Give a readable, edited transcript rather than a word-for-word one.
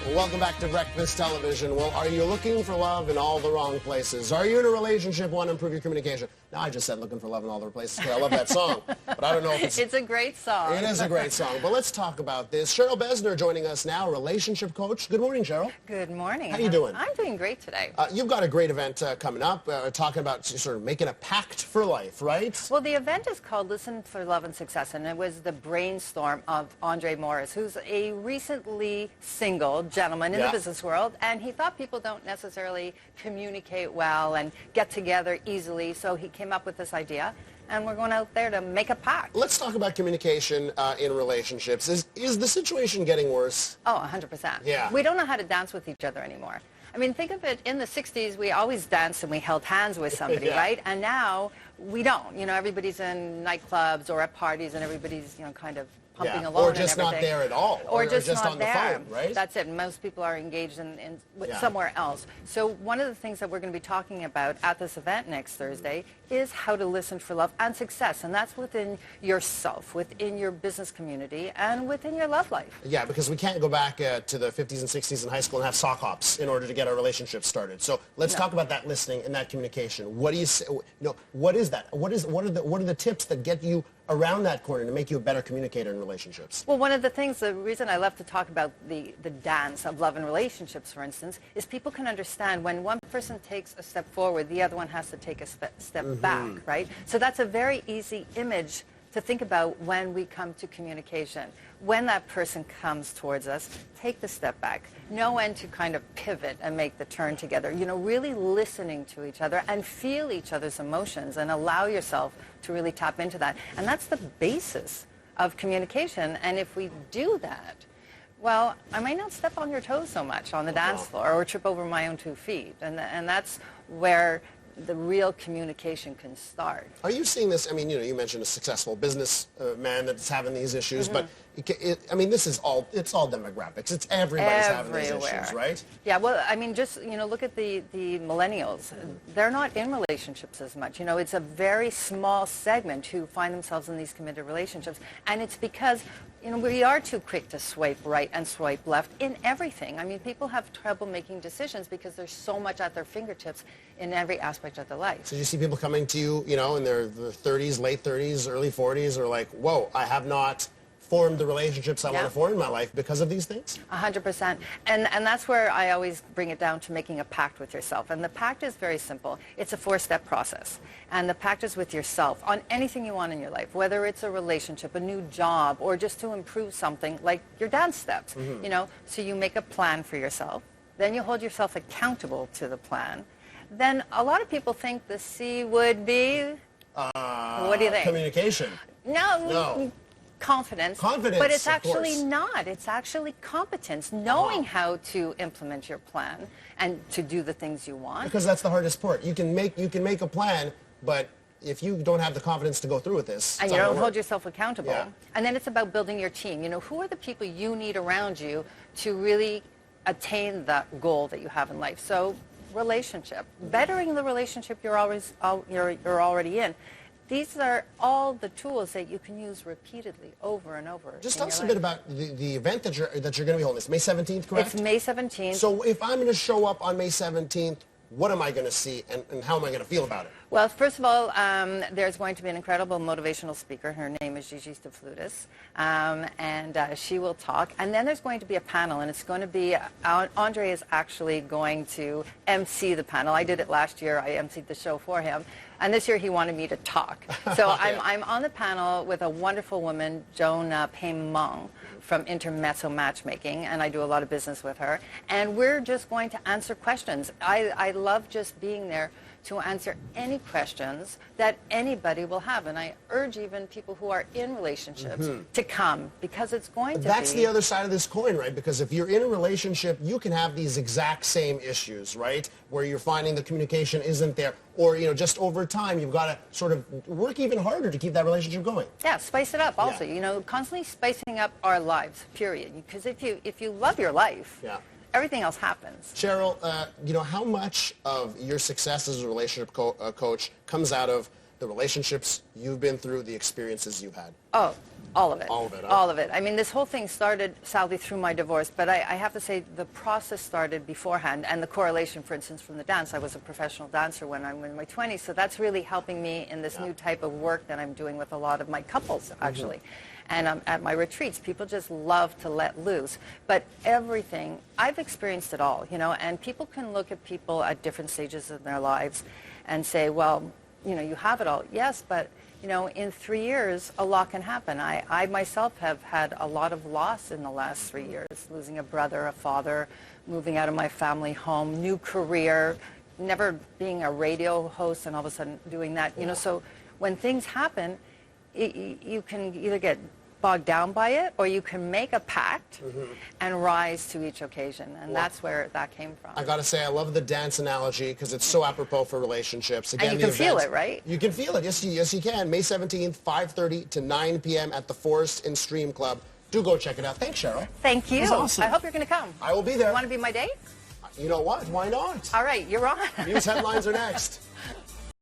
Well, welcome back to Breakfast Television. Well, are you looking for love in all the wrong places? Are you in a relationship, want to improve your communication? Now, I just said looking for love in all the places because I love that song. But I don't know if it's... It's a great song. It is a great song. But let's talk about this. Cheryl Besner joining us now, relationship coach. Good morning, Cheryl. Good morning. How you doing? I'm doing great today. You've got a great event coming up, talking about sort of making a pact for life, right? Well, the event is called Listen for Love and Success, and it was the brainstorm of Andre Morris, who's a recently single gentleman in the business world, and he thought people don't necessarily communicate well and get together easily, so he came up with this idea, and we're going out there to make a pact. Let's talk about communication in relationships. Is the situation getting worse? Oh, 100%. Yeah. We don't know how to dance with each other anymore. I mean, think of it, in the 60s, we always danced and we held hands with somebody, right? And now we don't. You know, everybody's in nightclubs or at parties and everybody's, you know, kind of pumping along or just not there at all. Or just not on the there. phone, right? That's it. Most people are engaged in somewhere else. So one of the things that we're going to be talking about at this event next Thursday is how to listen for love and success. And that's within yourself, within your business community, and within your love life. Yeah, because we can't go back to the 50s and 60s in high school and have sock hops in order to get our relationship started. So let's talk about that listening and that communication. What do you say? No, what is that? What are the tips that get you around that corner to make you a better communicator in relationships? Well, one of the things, the reason I love to talk about the dance of love and relationships, for instance, is people can understand when one person takes a step forward, the other one has to take a step back, right? So that's a very easy image to think about when we come to communication. When that person comes towards us, take the step back. Know when to kind of pivot and make the turn together. You know, really listening to each other and feel each other's emotions and allow yourself to really tap into that. And that's the basis of communication. And if we do that, well, I might not step on your toes so much on the dance floor or trip over my own 2 feet. And that's where the real communication can start. Are you seeing this? I mean, you know, you mentioned a successful business man that's having these issues, but I mean, it's all demographics. It's everybody's having these issues, right? Yeah, well, I mean, just, you know, look at the millennials. They're not in relationships as much. You know, it's a very small segment who find themselves in these committed relationships, and it's because, you know, we are too quick to swipe right and swipe left in everything. I mean, people have trouble making decisions because there's so much at their fingertips in every aspect of their life. So you see people coming to you, you know, in their 30s, late 30s, early 40s, are like, whoa, I have not formed the relationships I want to form in my life because of these things? 100%. And that's where I always bring it down to making a pact with yourself. And the pact is very simple. It's a 4-step process. And the pact is with yourself on anything you want in your life, whether it's a relationship, a new job, or just to improve something like your dance steps. You know, so you make a plan for yourself. Then you hold yourself accountable to the plan. Then a lot of people think the C would be, what do you think? Communication. No. Confidence. Confidence, but it's of course. actually not. It's actually competence, knowing how to implement your plan and to do the things you want. Because that's the hardest part. You can make a plan, but if you don't have the confidence to go through with this, and you don't hold yourself accountable. Yeah. And then it's about building your team. You know, who are the people you need around you to really attain that goal that you have in life? So, relationship, bettering the relationship you're already in. These are all the tools that you can use repeatedly over and over. Just tell us a bit about the event that you're going to be holding. It's May 17th, correct? It's May 17th. So if I'm going to show up on May 17th, what am I going to see and how am I going to feel about it? Well, first of all, there's going to be an incredible motivational speaker. Her name is Gigi Staflutis, and she will talk. And then there's going to be a panel, and it's going to be, Andre is actually going to MC the panel. I did it last year. I MC'd the show for him. And this year he wanted me to talk. So I'm on the panel with a wonderful woman, Joan Paimong, from Intermezzo Matchmaking, and I do a lot of business with her. And we're just going to answer questions. I love just being there to answer any questions that anybody will have. And I urge even people who are in relationships to come, because it's going to That's the other side of this coin, right? Because if you're in a relationship, you can have these exact same issues, right? Where you're finding the communication isn't there. Or, you know, just over time, you've got to sort of work even harder to keep that relationship going. Yeah, spice it up also. You know, constantly spicing up our lives, period. Because if you love your life, everything else happens. Cheryl, you know, how much of your success as a relationship coach comes out of the relationships you've been through, the experiences you've had? Oh, All of it. All of it, huh? All of it. I mean, this whole thing started, sadly, through my divorce, but I have to say the process started beforehand, and the correlation, for instance, from the dance. I was a professional dancer when I'm in my 20s, so that's really helping me in this new type of work that I'm doing with a lot of my couples, actually. And at my retreats, people just love to let loose. But everything, I've experienced it all, you know, and people can look at people at different stages of their lives and say, well, you know, you have it all. Yes, but you know, in 3 years, a lot can happen. I myself have had a lot of loss in the last 3 years, losing a brother, a father, moving out of my family home, new career, never being a radio host and all of a sudden doing that. You know, so when things happen, you can either get bogged down by it, or you can make a pact and rise to each occasion, and that's where that came from. I gotta say, I love the dance analogy because it's so apropos for relationships. Again, and you can feel it, right? You can feel it. Yes, you can. May 17th, 5:30 to 9 p.m. at the Forest and Stream Club. Do go check it out. Thanks, Cheryl. Thank you. That's awesome. I hope you're going to come. I will be there. You want to be my date? You know what? Why not? All right, you're on. News headlines are next.